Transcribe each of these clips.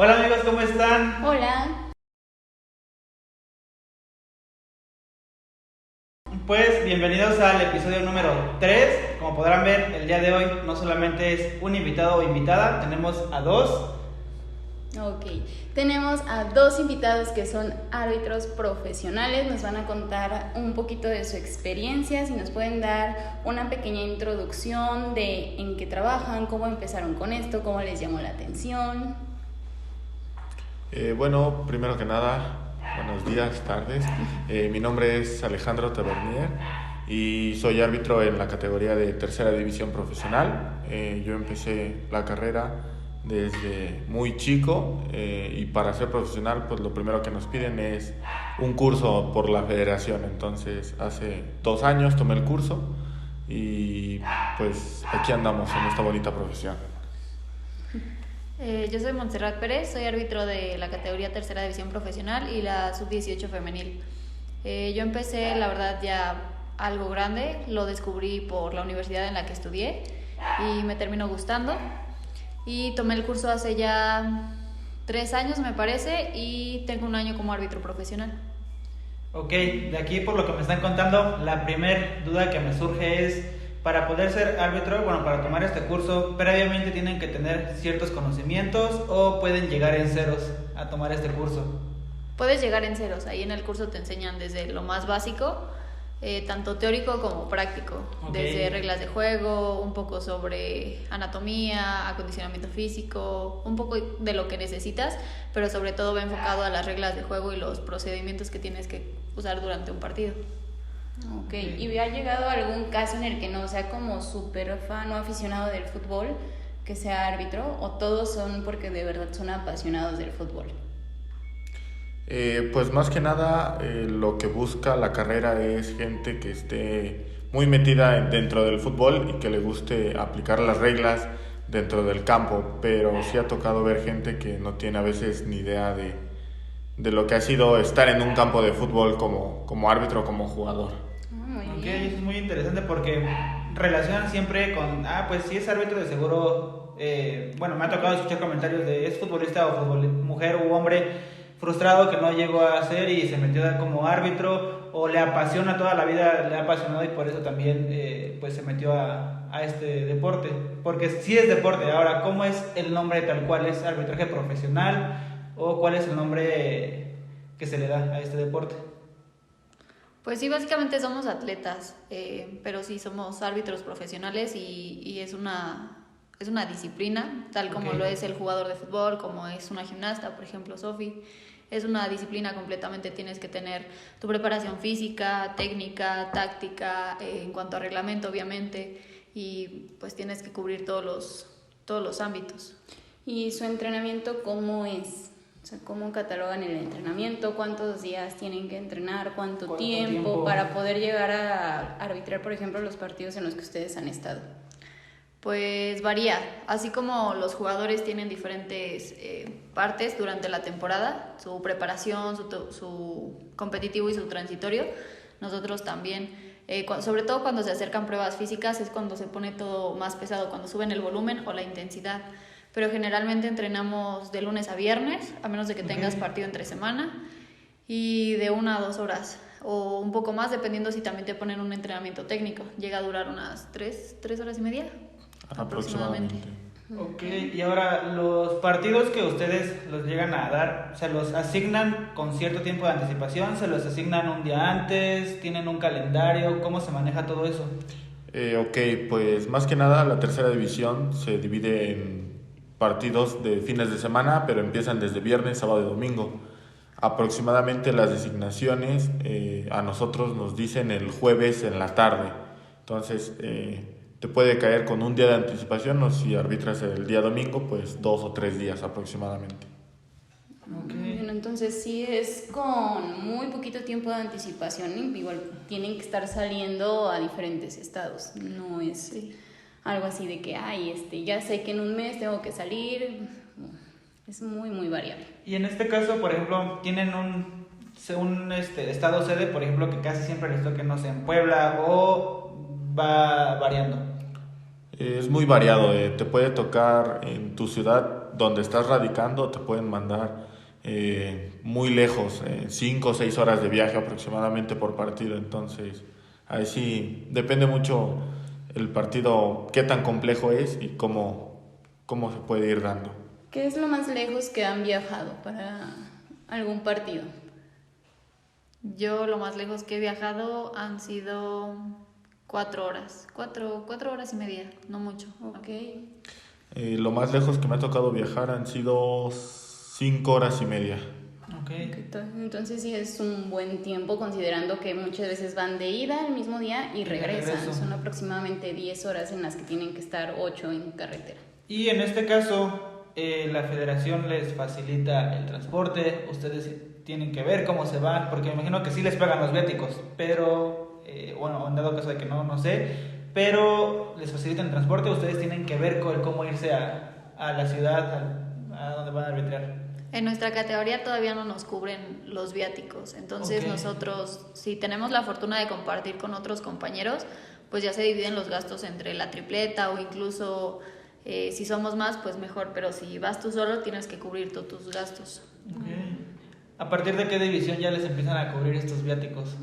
Hola amigos, ¿cómo están? Hola. Pues bienvenidos al episodio número 3. Como podrán ver, el día de hoy no solamente es un invitado o invitada, tenemos a dos. Ok, tenemos a dos invitados que son árbitros profesionales, nos van a contar un poquito de su experiencia, si nos pueden dar una pequeña introducción de en qué trabajan, cómo empezaron con esto, cómo les llamó la atención. Bueno, primero que nada, buenos días, tardes. Mi nombre es Alejandro Tabernier y soy árbitro en la categoría de tercera división profesional. Yo empecé la carrera desde muy chico y para ser profesional pues lo primero que nos piden es un curso por la federación. Entonces hace 2 años tomé el curso y pues aquí andamos en esta bonita profesión. Yo soy Montserrat Pérez, soy árbitro de la categoría tercera división profesional y la sub-18 femenil. Yo empecé, la verdad, ya algo grande, lo descubrí por la universidad en la que estudié y me terminó gustando. Y tomé el curso hace ya 3 años, me parece, y tengo 1 año como árbitro profesional. Ok, de aquí por lo que me están contando, la primer duda que me surge es, para poder ser árbitro, bueno, para tomar este curso, previamente tienen que tener ciertos conocimientos o pueden llegar en ceros a tomar este curso. Puedes llegar en ceros, ahí en el curso te enseñan desde lo más básico, tanto teórico como práctico, desde reglas de juego, un poco sobre anatomía, acondicionamiento físico, un poco de lo que necesitas, pero sobre todo va enfocado a las reglas de juego y los procedimientos que tienes que usar durante un partido. Ok, ¿y ha llegado algún caso en el que no sea como súper fan o aficionado del fútbol que sea árbitro, o todos son porque de verdad son apasionados del fútbol? Pues más que nada lo que busca la carrera es gente que esté muy metida dentro del fútbol y que le guste aplicar las reglas dentro del campo, pero sí ha tocado ver gente que no tiene a veces ni idea de lo que ha sido estar en un campo de fútbol como árbitro, como jugador. Muy Ok, bien. eso es muy interesante porque relacionan siempre con, pues si es árbitro de seguro, bueno, me ha tocado escuchar comentarios de es futbolista o mujer u hombre frustrado que no llegó a ser y se metió como árbitro, o le apasiona toda la vida, le ha apasionado y por eso también pues se metió a este deporte, porque sí es deporte. Ahora, ¿cómo es el nombre tal cual? ¿Es arbitraje profesional o cuál es el nombre que se le da a este deporte? Pues sí, básicamente somos atletas, pero sí somos árbitros profesionales y es una disciplina, tal como lo es el jugador de fútbol, como es una gimnasta, por ejemplo, Sofi. Es una disciplina completamente, tienes que tener tu preparación física, técnica, táctica, en cuanto a reglamento, obviamente, y pues tienes que cubrir todos los ámbitos. ¿Y su entrenamiento cómo es? O sea, ¿cómo catalogan el entrenamiento? ¿Cuántos días tienen que entrenar? ¿Cuánto tiempo para poder llegar a arbitrar, por ejemplo, los partidos en los que ustedes han estado? Pues varía, así como los jugadores tienen diferentes partes durante la temporada, su preparación, su competitivo y su transitorio, nosotros también, sobre todo cuando se acercan pruebas físicas es cuando se pone todo más pesado, cuando suben el volumen o la intensidad, pero generalmente entrenamos de lunes a viernes, a menos de que tengas partido entre semana, y de 1 a 2 horas o un poco más, dependiendo si también te ponen un entrenamiento técnico, llega a durar unas 3 horas y media. Aproximadamente. Ok, y ahora los partidos que ustedes los llegan a dar, ¿se los asignan con cierto tiempo de anticipación? ¿Se los asignan un día antes? ¿Tienen un calendario? ¿Cómo se maneja todo eso? Ok, pues más que nada la tercera división se divide en partidos de fines de semana, pero empiezan desde viernes, sábado y domingo. Aproximadamente las designaciones a nosotros nos dicen el jueves en la tarde. Entonces te puede caer con un día de anticipación, o si arbitras el día domingo, pues 2 o 3 días aproximadamente. Bueno, entonces sí es con muy poquito tiempo de anticipación, ¿eh? Igual tienen que estar saliendo a diferentes estados, no es algo así de que, ya sé que en un mes tengo que salir, es muy, muy variable. Y en este caso, por ejemplo, tienen un estado sede, por ejemplo, que casi siempre les toque, no sé, en Puebla, o va variando. Es muy variado, te puede tocar en tu ciudad donde estás radicando te pueden mandar muy lejos, 5 o 6 horas de viaje aproximadamente por partido. Entonces ahí sí depende mucho el partido, qué tan complejo es y cómo se puede ir dando. ¿Qué es lo más lejos que han viajado para algún partido? Yo lo más lejos que he viajado han sido 4 horas, 4 horas y media, no mucho. Ok. Lo más lejos que me ha tocado viajar han sido 5 horas y media. Okay. Entonces sí es un buen tiempo, considerando que muchas veces van de ida el mismo día y regresan. Son aproximadamente 10 horas en las que tienen que estar 8 en carretera. Y en este caso, la federación les facilita el transporte, ustedes tienen que ver cómo se van, porque me imagino que sí les pagan los viáticos, pero, bueno, en dado caso de que no sé, pero les facilitan el transporte, ustedes tienen que ver cómo irse a la ciudad, a donde van a arbitrar. En nuestra categoría todavía no nos cubren los viáticos, entonces nosotros, si tenemos la fortuna de compartir con otros compañeros, pues ya se dividen los gastos entre la tripleta o incluso si somos más, pues mejor, pero si vas tú solo tienes que cubrir todos tus gastos. Okay. ¿A partir de qué división ya les empiezan a cubrir estos viáticos?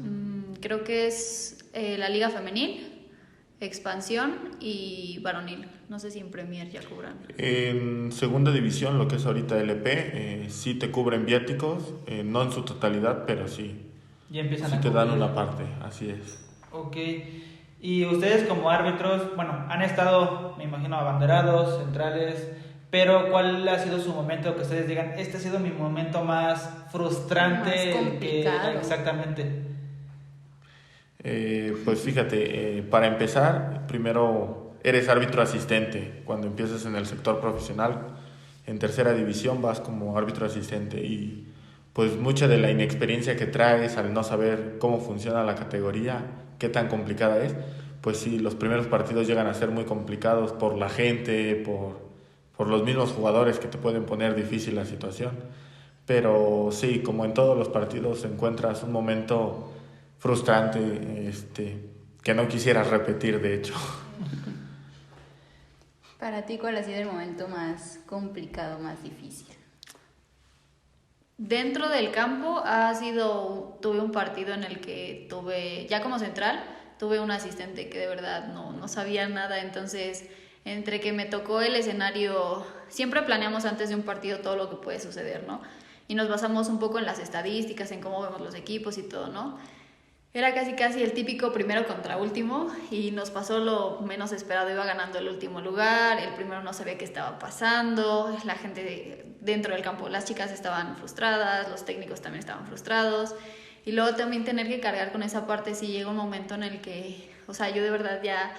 Creo que es la Liga Femenil, Expansión y Varonil. No sé si en Premier ya cubran. En segunda división, lo que es ahorita LP, sí te cubren viáticos, no en su totalidad, pero sí. Ya empiezan sí a te cubrir. dan una parte, así es. Ok. Y ustedes como árbitros, bueno, han estado, me imagino, abanderados, centrales, pero ¿cuál ha sido su momento que ustedes digan, este ha sido mi momento más frustrante? Más complicado. Exactamente. Pues fíjate, para empezar, primero eres árbitro asistente. Cuando empiezas en el sector profesional, en tercera división vas como árbitro asistente y pues mucha de la inexperiencia que traes al no saber cómo funciona la categoría, qué tan complicada es, pues sí, los primeros partidos llegan a ser muy complicados por la gente, por los mismos jugadores que te pueden poner difícil la situación. Pero sí, como en todos los partidos encuentras un momento frustrante, que no quisieras repetir, de hecho. Para ti, ¿cuál ha sido el momento más complicado, más difícil? Dentro del campo tuve un partido en el que ya como central, tuve un asistente que de verdad no sabía nada, entonces entre que me tocó el escenario, siempre planeamos antes de un partido todo lo que puede suceder, ¿no? Y nos basamos un poco en las estadísticas, en cómo vemos los equipos y todo, ¿no? Era casi el típico primero contra último y nos pasó lo menos esperado, iba ganando el último lugar, el primero no sabía qué estaba pasando, la gente dentro del campo, las chicas estaban frustradas, los técnicos también estaban frustrados y luego también tener que cargar con esa parte, sí llega un momento en el que, o sea, yo de verdad ya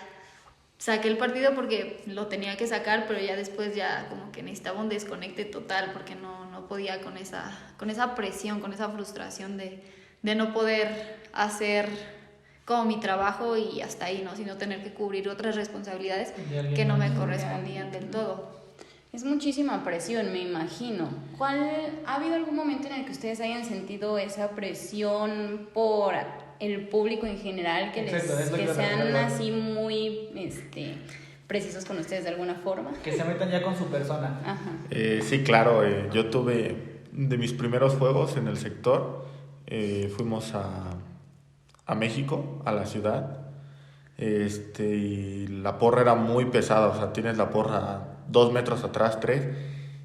saqué el partido porque lo tenía que sacar, pero ya después ya como que necesitaba un desconecte total porque no podía con esa presión, con esa frustración de no poder hacer como mi trabajo y hasta ahí, ¿no? Sino tener que cubrir otras responsabilidades que no me correspondían del todo. Es muchísima presión, me imagino. ¿Ha habido algún momento en el que ustedes hayan sentido esa presión por el público en general, que sean así muy precisos con ustedes de alguna forma? Que se metan ya con su persona. Ajá. Sí, claro, yo tuve de mis primeros juegos en el sector, fuimos a México, a la ciudad, y la porra era muy pesada, o sea, tienes la porra 2 metros atrás, 3,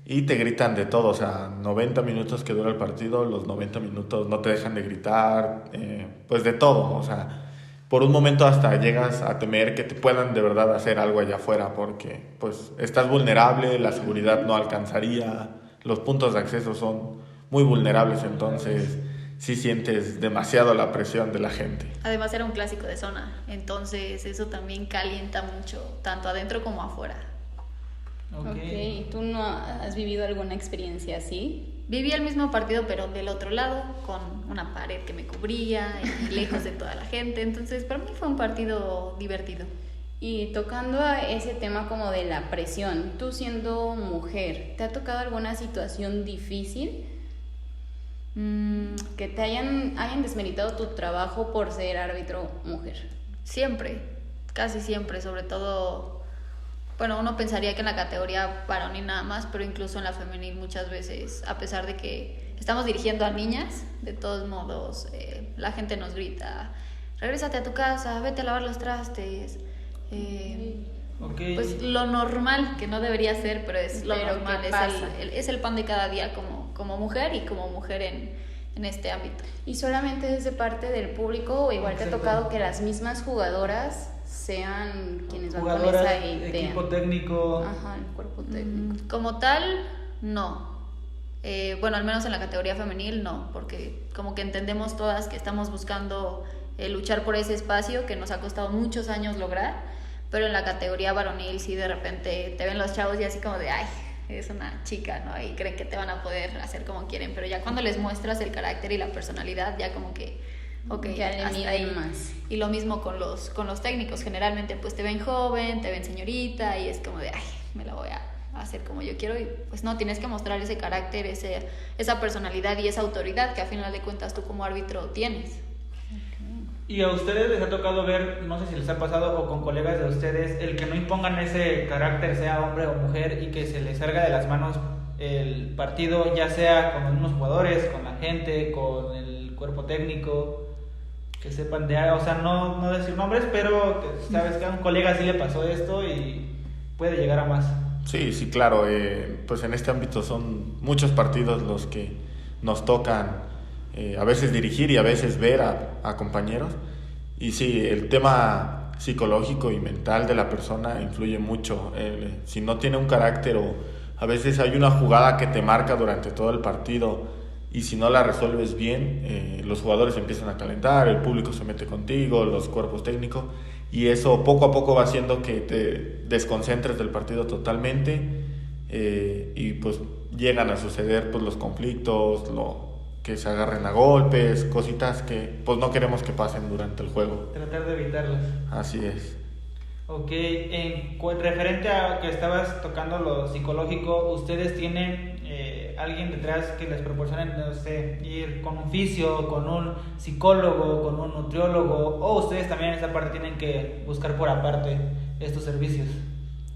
y te gritan de todo, o sea, 90 minutos que dura el partido, los 90 minutos no te dejan de gritar, pues de todo, o sea, por un momento hasta llegas a temer que te puedan de verdad hacer algo allá afuera, porque pues estás vulnerable, la seguridad no alcanzaría, los puntos de acceso son muy vulnerables, entonces sí sientes demasiado la presión de la gente. Además era un clásico de zona, entonces eso también calienta mucho, tanto adentro como afuera. Ok, ¿tú no has vivido alguna experiencia así? Viví el mismo partido, pero del otro lado, con una pared que me cubría y lejos de toda la gente, entonces para mí fue un partido divertido. Y tocando a ese tema como de la presión, tú siendo mujer, ¿te ha tocado alguna situación difícil? Que te hayan desmeritado tu trabajo por ser árbitro mujer. Siempre, casi siempre, sobre todo Bueno, uno pensaría que en la categoría varonil nada más, pero incluso en la femenil muchas veces, a pesar de que estamos dirigiendo a niñas, de todos modos la gente nos grita, regrésate a tu casa, vete a lavar los trastes. Okay. Pues lo normal, que no debería ser, pero es lo Pero normal, ¿qué pasa? es el pan de cada día como mujer y como mujer en este ámbito. ¿Y solamente es de parte del público o igual te ha Exacto. tocado que las mismas jugadoras sean quienes van con Jugadoras, esa idea? equipo técnico. Ajá, el cuerpo técnico. Como tal, no. Bueno, al menos en la categoría femenil no, porque como que entendemos todas que estamos buscando luchar por ese espacio que nos ha costado muchos años lograr, pero en la categoría varonil sí de repente te ven los chavos y así como de, ay, es una chica, ¿no? Y creen que te van a poder hacer como quieren, pero ya cuando les muestras el carácter y la personalidad, ya como que, ok, Ya le hasta miden ahí. más. Y lo mismo con los técnicos, generalmente pues te ven joven, te ven señorita y es como de, ay, me la voy a hacer como yo quiero y pues no, tienes que mostrar ese carácter, esa personalidad y esa autoridad que a final de cuentas tú como árbitro tienes. ¿Y a ustedes les ha tocado ver, no sé si les ha pasado o con colegas de ustedes, el que no impongan ese carácter, sea hombre o mujer, y que se les salga de las manos el partido, ya sea con los mismos jugadores, con la gente, con el cuerpo técnico, que sepan de algo, o sea, no decir nombres, pero que sabes que a un colega sí le pasó esto y puede llegar a más? Sí, claro. Pues en este ámbito son muchos partidos los que nos tocan a veces dirigir y a veces ver a compañeros. Y sí, el tema psicológico y mental de la persona influye mucho. Si no tiene un carácter o a veces hay una jugada que te marca durante todo el partido y si no la resuelves bien, los jugadores empiezan a calentar, el público se mete contigo, los cuerpos técnicos, y eso poco a poco va haciendo que te desconcentres del partido totalmente, y pues llegan a suceder pues los conflictos, que se agarren a golpes, cositas que pues no queremos que pasen durante el juego. Tratar de evitarlas. Así es. Ok, referente a que estabas tocando lo psicológico, ¿ustedes tienen alguien detrás que les proporcione, no sé, ir con un fisio, con un psicólogo, con un nutriólogo, o ustedes también en esa parte tienen que buscar por aparte estos servicios?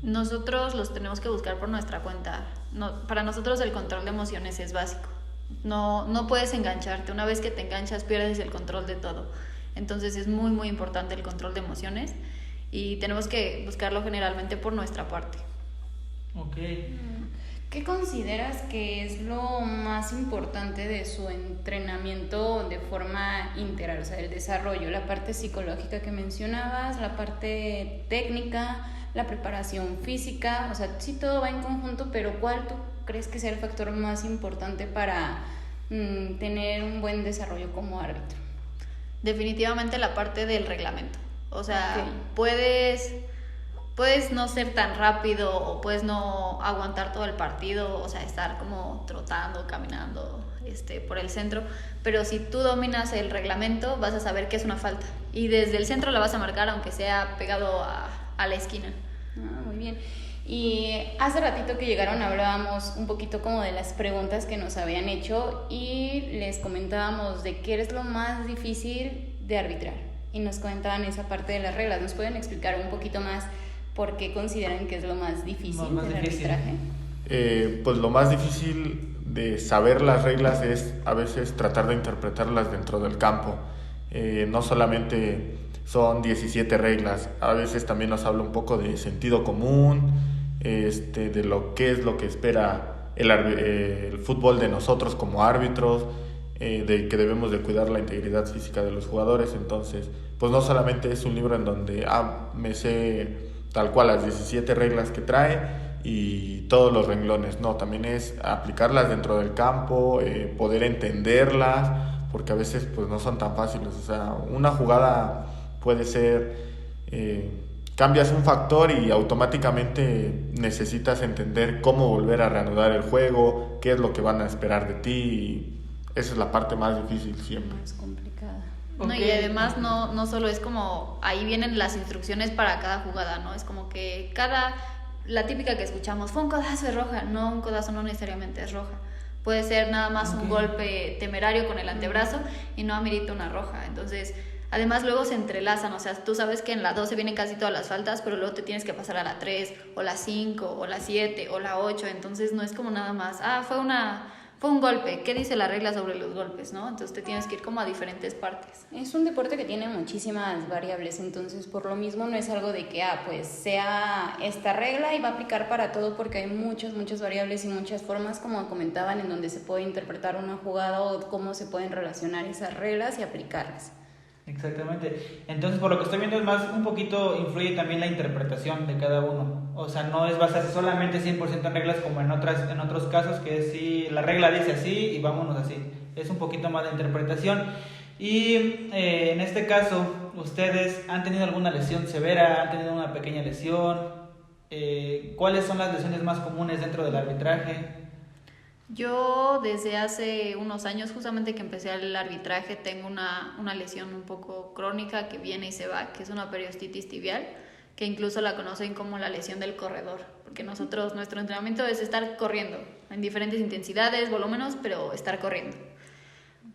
Nosotros los tenemos que buscar por nuestra cuenta. No, para nosotros el control de emociones es básico. No puedes engancharte. Una vez que te enganchas pierdes el control de todo. Entonces es muy muy importante el control de emociones y tenemos que buscarlo generalmente por nuestra parte. Ok. ¿Qué consideras que es lo más importante de su entrenamiento de forma integral? O sea, el desarrollo, la parte psicológica que mencionabas, la parte técnica, la preparación física, o sea, sí todo va en conjunto, pero ¿cuál tú crees que sea el factor más importante para tener un buen desarrollo como árbitro? Definitivamente la parte del reglamento. O sea, Okay. puedes no ser tan rápido o puedes no aguantar todo el partido, o sea, estar como trotando, caminando por el centro, pero si tú dominas el reglamento vas a saber que es una falta y desde el centro la vas a marcar aunque sea pegado a la esquina. Muy bien. Y hace ratito que llegaron hablábamos un poquito como de las preguntas que nos habían hecho y les comentábamos de qué es lo más difícil de arbitrar y nos comentaban esa parte de las reglas. ¿Nos pueden explicar un poquito más por qué consideran que es lo más difícil Más del difícil. arbitraje? Pues lo más difícil de saber las reglas es a veces tratar de interpretarlas dentro del campo. No solamente son 17 reglas, a veces también nos habla un poco de sentido común, de lo que es lo que espera el fútbol de nosotros como árbitros, de que debemos de cuidar la integridad física de los jugadores. Entonces, pues no solamente es un libro en donde me sé tal cual las 17 reglas que trae y todos los renglones, no, también es aplicarlas dentro del campo, poder entenderlas, porque a veces pues no son tan fáciles. O sea, una jugada puede ser, cambias un factor y automáticamente necesitas entender cómo volver a reanudar el juego, qué es lo que van a esperar de ti, y esa es la parte más difícil siempre. Más complicada. No, y además no solo es como ahí vienen las instrucciones para cada jugada, ¿no? Es como que la típica que escuchamos, fue un codazo, es roja. No, un codazo no necesariamente es roja. Puede ser nada más un golpe temerario con el antebrazo y no amerita una roja. Entonces Además, luego se entrelazan, o sea, tú sabes que en la 12 vienen casi todas las faltas, pero luego te tienes que pasar a la 3, o la 5, o la 7, o la 8, entonces no es como nada más, fue un golpe, ¿qué dice la regla sobre los golpes, no? Entonces te tienes que ir como a diferentes partes. Es un deporte que tiene muchísimas variables, entonces por lo mismo no es algo de que, pues sea esta regla y va a aplicar para todo, porque hay muchas variables y muchas formas, como comentaban, en donde se puede interpretar una jugada o cómo se pueden relacionar esas reglas y aplicarlas. Exactamente. Entonces, por lo que estoy viendo, es más, un poquito influye también la interpretación de cada uno. O sea, no es basarse solamente 100% en reglas como en otros casos, que es si la regla dice así y vámonos así. Es un poquito más de interpretación. Y en este caso, ¿ustedes han tenido alguna lesión severa? ¿Han tenido una pequeña lesión? ¿Cuáles son las lesiones más comunes dentro del arbitraje? Yo desde hace unos años, justamente que empecé el arbitraje, tengo una lesión un poco crónica que viene y se va, que es una periostitis tibial, que incluso la conocen como la lesión del corredor, porque nuestro entrenamiento es estar corriendo en diferentes intensidades, volúmenes, pero estar corriendo.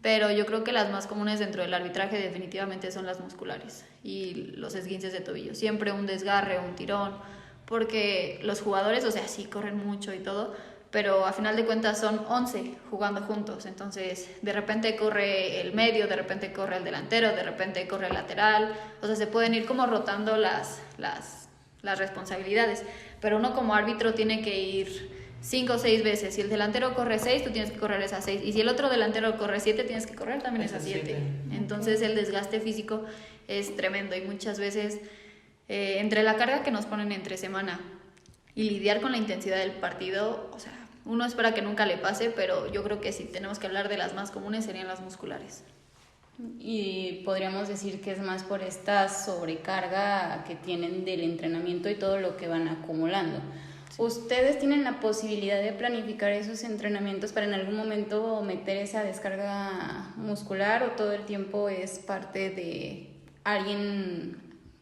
Pero yo creo que las más comunes dentro del arbitraje definitivamente son las musculares y los esguinces de tobillo. Siempre un desgarre, un tirón, porque los jugadores, o sea, sí corren mucho y todo, pero a final de cuentas son 11 jugando juntos, entonces de repente corre el medio, de repente corre el delantero, de repente corre el lateral, o sea, se pueden ir como rotando las responsabilidades, pero uno como árbitro tiene que ir 5 o 6 veces. Si el delantero corre 6, tú tienes que correr esas 6, y si el otro delantero corre 7, tienes que correr también esas 7. Entonces el desgaste físico es tremendo, y muchas veces entre la carga que nos ponen entre semana y lidiar con la intensidad del partido, o sea, uno espera que nunca le pase, pero yo creo que si tenemos que hablar de las más comunes serían las musculares. Y podríamos decir que es más por esta sobrecarga que tienen del entrenamiento y todo lo que van acumulando. Sí. ¿Ustedes tienen la posibilidad de planificar esos entrenamientos para en algún momento meter esa descarga muscular, o todo el tiempo es parte de alguien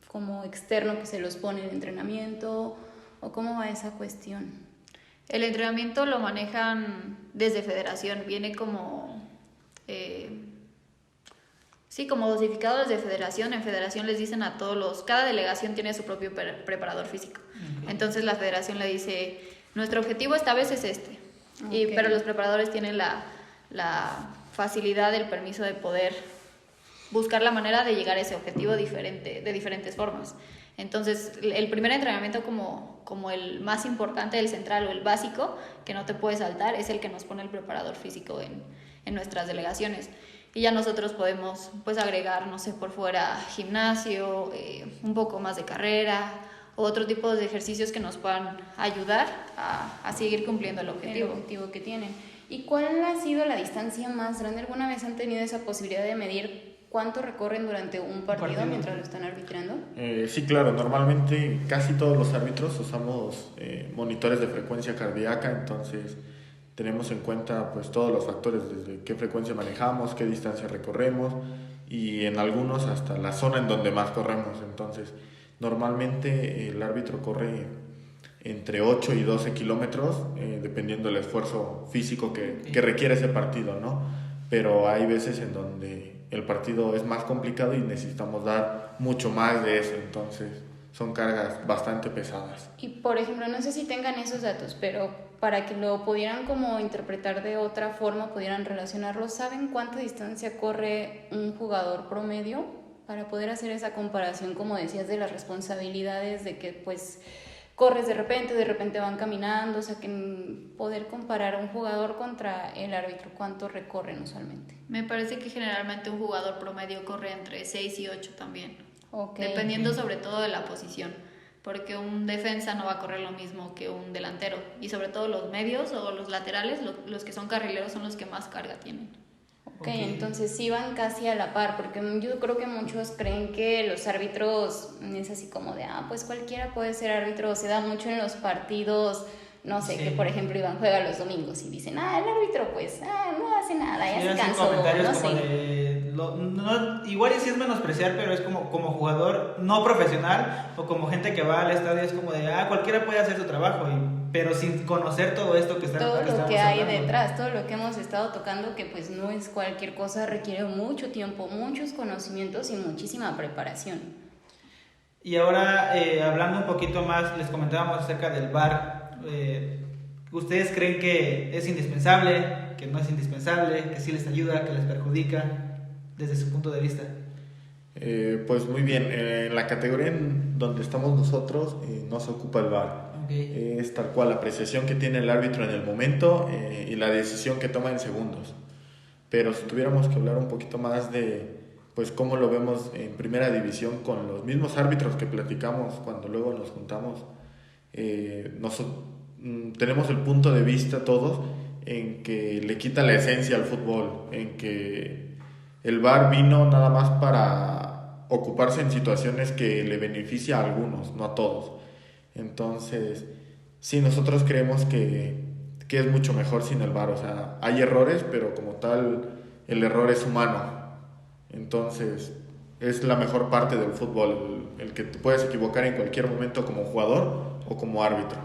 como externo que se los pone el entrenamiento, o cómo va esa cuestión? El entrenamiento lo manejan desde federación, viene como como dosificado desde federación. En federación les dicen a todos cada delegación tiene su propio preparador físico. Okay. Entonces la federación le dice, nuestro objetivo esta vez es este. Okay. Pero los preparadores tienen la facilidad, el permiso de poder buscar la manera de llegar a ese objetivo de diferentes formas. Entonces, el primer entrenamiento como el más importante, el central o el básico, que no te puedes saltar, es el que nos pone el preparador físico en nuestras delegaciones. Y ya nosotros podemos pues agregar, no sé, por fuera gimnasio, un poco más de carrera, o otro tipo de ejercicios que nos puedan ayudar a seguir cumpliendo el objetivo que tienen. ¿Y cuál ha sido la distancia más grande? ¿Alguna vez han tenido esa posibilidad de medir cuánto recorren durante un partido mientras lo están arbitrando? Sí, claro. Normalmente casi todos los árbitros usamos monitores de frecuencia cardíaca, entonces tenemos en cuenta pues todos los factores, desde qué frecuencia manejamos, qué distancia recorremos, y en algunos hasta la zona en donde más corremos. Entonces normalmente el árbitro corre entre 8 y 12 kilómetros, dependiendo del esfuerzo físico que requiere ese partido, ¿no? Pero hay veces en donde el partido es más complicado y necesitamos dar mucho más de eso, entonces son cargas bastante pesadas. Y por ejemplo, no sé si tengan esos datos, pero para que lo pudieran como interpretar de otra forma, pudieran relacionarlo, ¿saben cuánta distancia corre un jugador promedio? Para poder hacer esa comparación, como decías, de las responsabilidades, de que pues corres de repente van caminando, o sea, que poder comparar a un jugador contra el árbitro, ¿cuánto recorren usualmente? Me parece que generalmente un jugador promedio corre entre 6 y 8 también, okay, dependiendo sobre todo de la posición, porque un defensa no va a correr lo mismo que un delantero, y sobre todo los medios o los laterales, los que son carrileros, son los que más carga tienen. Okay, entonces sí van casi a la par, porque yo creo que muchos creen que los árbitros es así como de, pues cualquiera puede ser árbitro. Se da mucho en los partidos, no sé, que por ejemplo Iván juega los domingos y dicen, el árbitro pues no hace nada, ya se cansó, no sé. Igual y sí es menospreciar, pero es como jugador no profesional o como gente que va al estadio, es como de, cualquiera puede hacer su trabajo, y pero sin conocer todo esto que todo lo estamos que hay hablando. detrás, todo lo que hemos estado tocando, que pues no es cualquier cosa, requiere mucho tiempo, muchos conocimientos y muchísima preparación. Y ahora, hablando un poquito más, les comentábamos acerca del VAR. ¿Ustedes creen que es indispensable, que no es indispensable, que sí les ayuda, que les perjudica, desde su punto de vista? Pues muy bien, en la categoría en donde estamos nosotros no se ocupa el VAR. Okay. Es tal cual la apreciación que tiene el árbitro en el momento y la decisión que toma en segundos. Pero si tuviéramos que hablar un poquito más de pues cómo lo vemos en primera división con los mismos árbitros que platicamos cuando luego nos juntamos, tenemos el punto de vista todos en que le quita la esencia al fútbol, en que el VAR vino nada más para ocuparse en situaciones que le beneficia a algunos, no a todos. Entonces, sí, nosotros creemos que es mucho mejor sin el VAR. O sea, hay errores, pero como tal, el error es humano. Entonces, es la mejor parte del fútbol, el que te puedes equivocar en cualquier momento como jugador o como árbitro.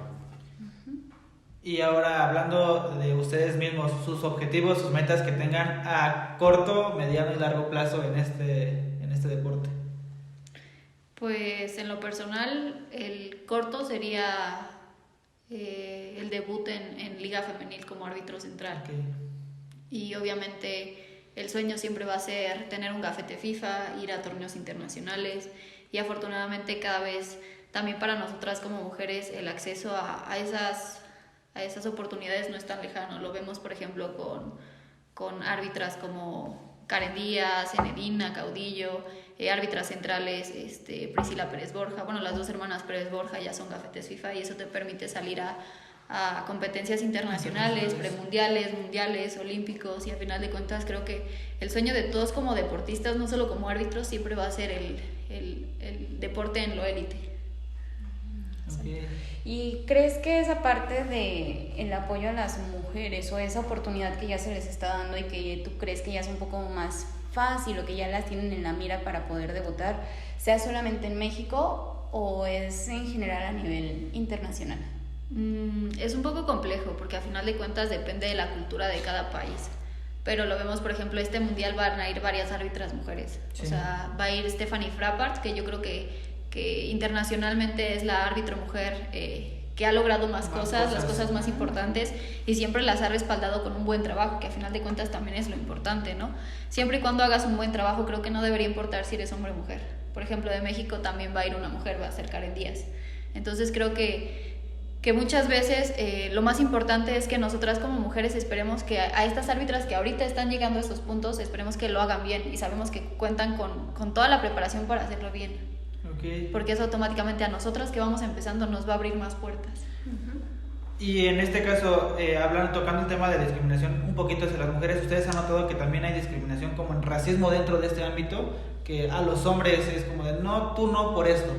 Y ahora, hablando de ustedes mismos, sus objetivos, sus metas que tengan a corto, mediano y largo plazo en este deporte. Pues en lo personal, el corto sería el debut en Liga Femenil como árbitro central. Okay. Y obviamente el sueño siempre va a ser tener un gafete FIFA, ir a torneos internacionales, y afortunadamente cada vez también para nosotras como mujeres el acceso a esas oportunidades no es tan lejano. Lo vemos, por ejemplo, con árbitras como Karen Díaz, Enedina Caudillo, árbitras centrales, Priscila Pérez Borja. Bueno, las dos hermanas Pérez Borja ya son gafetes FIFA, y eso te permite salir a competencias internacionales, premundiales, mundiales, olímpicos, y a final de cuentas creo que el sueño de todos como deportistas, no solo como árbitros, siempre va a ser el deporte en lo élite. Okay. ¿Y crees que esa parte de el apoyo a las mujeres o esa oportunidad que ya se les está dando y que tú crees que ya es un poco más fácil o que ya las tienen en la mira para poder debutar, sea solamente en México o es en general a nivel internacional? Es un poco complejo porque a final de cuentas depende de la cultura de cada país. Pero lo vemos, por ejemplo, este mundial van a ir varias árbitras mujeres. Sí. O sea, va a ir Stephanie Frappart, que yo creo que internacionalmente es la árbitro mujer que ha logrado más cosas, las cosas más importantes, y siempre las ha respaldado con un buen trabajo, que a final de cuentas también es lo importante, ¿no? Siempre y cuando hagas un buen trabajo, creo que no debería importar si eres hombre o mujer. Por ejemplo, de México también va a ir una mujer, va a ser Karen Díaz. Entonces creo que muchas veces lo más importante es que nosotras como mujeres esperemos que a estas árbitras que ahorita están llegando a estos puntos, esperemos que lo hagan bien, y sabemos que cuentan con toda la preparación para hacerlo bien. Okay. Porque eso automáticamente a nosotras que vamos empezando nos va a abrir más puertas. Y en este caso, tocando el tema de discriminación un poquito hacia las mujeres, ¿ustedes han notado que también hay discriminación como en racismo dentro de este ámbito? Que a los hombres es como de, no, tú no por esto.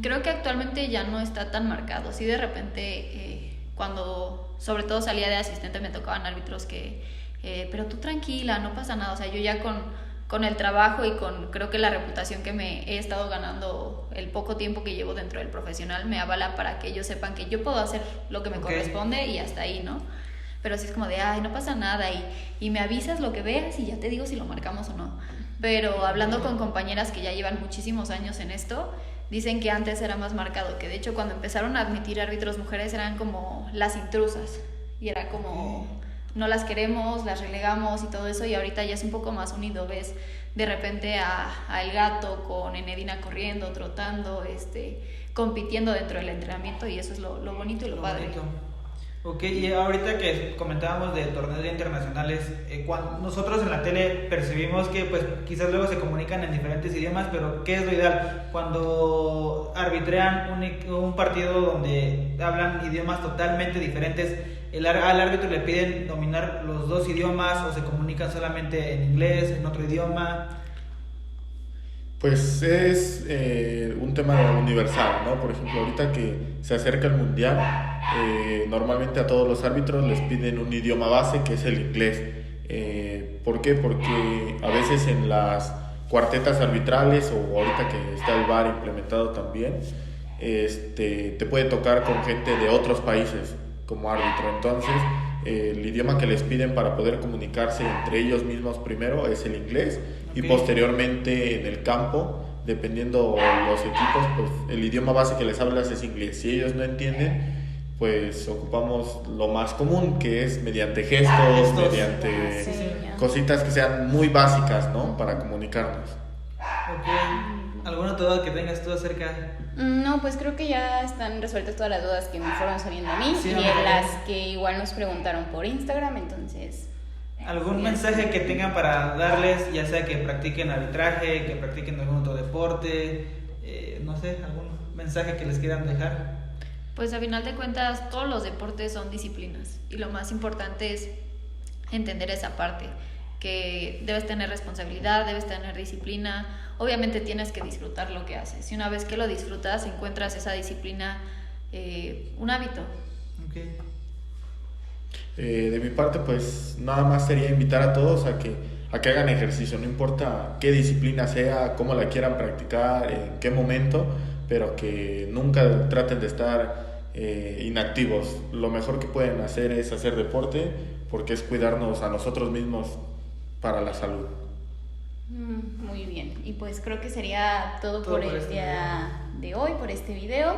Creo que actualmente ya no está tan marcado. Sí, de repente, cuando sobre todo salía de asistente, me tocaban árbitros que, pero tú tranquila, no pasa nada. O sea, yo ya con el trabajo y con creo que la reputación que me he estado ganando el poco tiempo que llevo dentro del profesional me avala para que ellos sepan que yo puedo hacer lo que me corresponde y hasta ahí, ¿no? Pero sí es como de, ay, no pasa nada y me avisas lo que veas y ya te digo si lo marcamos o no. Pero hablando con compañeras que ya llevan muchísimos años en esto, dicen que antes era más marcado, que de hecho cuando empezaron a admitir árbitros mujeres eran como las intrusas y era como... no las queremos, las relegamos y todo eso, y ahorita ya es un poco más unido. Ves de repente a El Gato con Enedina corriendo, trotando, compitiendo dentro del entrenamiento, y eso es lo bonito y lo padre. Bonito. Ok, y ahorita que comentábamos de torneos internacionales, cuando nosotros en la tele percibimos que pues quizás luego se comunican en diferentes idiomas, pero ¿qué es lo ideal? Cuando arbitrean un partido donde hablan idiomas totalmente diferentes, al árbitro le piden dominar los dos idiomas o se comunican solamente en inglés, en otro idioma. Pues es un tema universal, ¿no? Por ejemplo, ahorita que se acerca el mundial, normalmente a todos los árbitros les piden un idioma base que es el inglés. ¿Por qué? Porque a veces en las cuartetas arbitrales o ahorita que está el VAR implementado también, te puede tocar con gente de otros países como árbitro. Entonces, el idioma que les piden para poder comunicarse entre ellos mismos primero es el inglés, y posteriormente en el campo, dependiendo los equipos, pues el idioma base que les hablas es inglés. Si ellos no entienden, pues ocupamos lo más común, que es mediante gestos, mediante cositas que sean muy básicas, ¿no? Para comunicarnos. Ok. ¿Alguna duda que tengas tú acerca? No, pues creo que ya están resueltas todas las dudas que me fueron saliendo a mí, y las que igual nos preguntaron por Instagram, entonces... ¿Algún mensaje que tengan para darles, ya sea que practiquen arbitraje, que practiquen algún otro deporte, no sé, algún mensaje que les quieran dejar? Pues a final de cuentas todos los deportes son disciplinas, y lo más importante es entender esa parte, que debes tener responsabilidad, debes tener disciplina. Obviamente tienes que disfrutar lo que haces, y una vez que lo disfrutas encuentras esa disciplina, un hábito. Okay. De mi parte, pues nada más sería invitar a todos a que hagan ejercicio, no importa qué disciplina sea, cómo la quieran practicar, en qué momento, pero que nunca traten de estar inactivos. Lo mejor que pueden hacer es hacer deporte, porque es cuidarnos a nosotros mismos para la salud. Muy bien, y pues creo que sería todo por el día de hoy, por este video.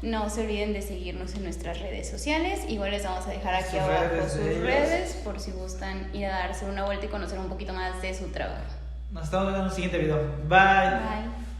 No se olviden de seguirnos en nuestras redes sociales. Igual les vamos a dejar aquí abajo sus redes, por si gustan ir a darse una vuelta y conocer un poquito más de su trabajo. Nos estamos viendo en un siguiente video. Bye. Bye.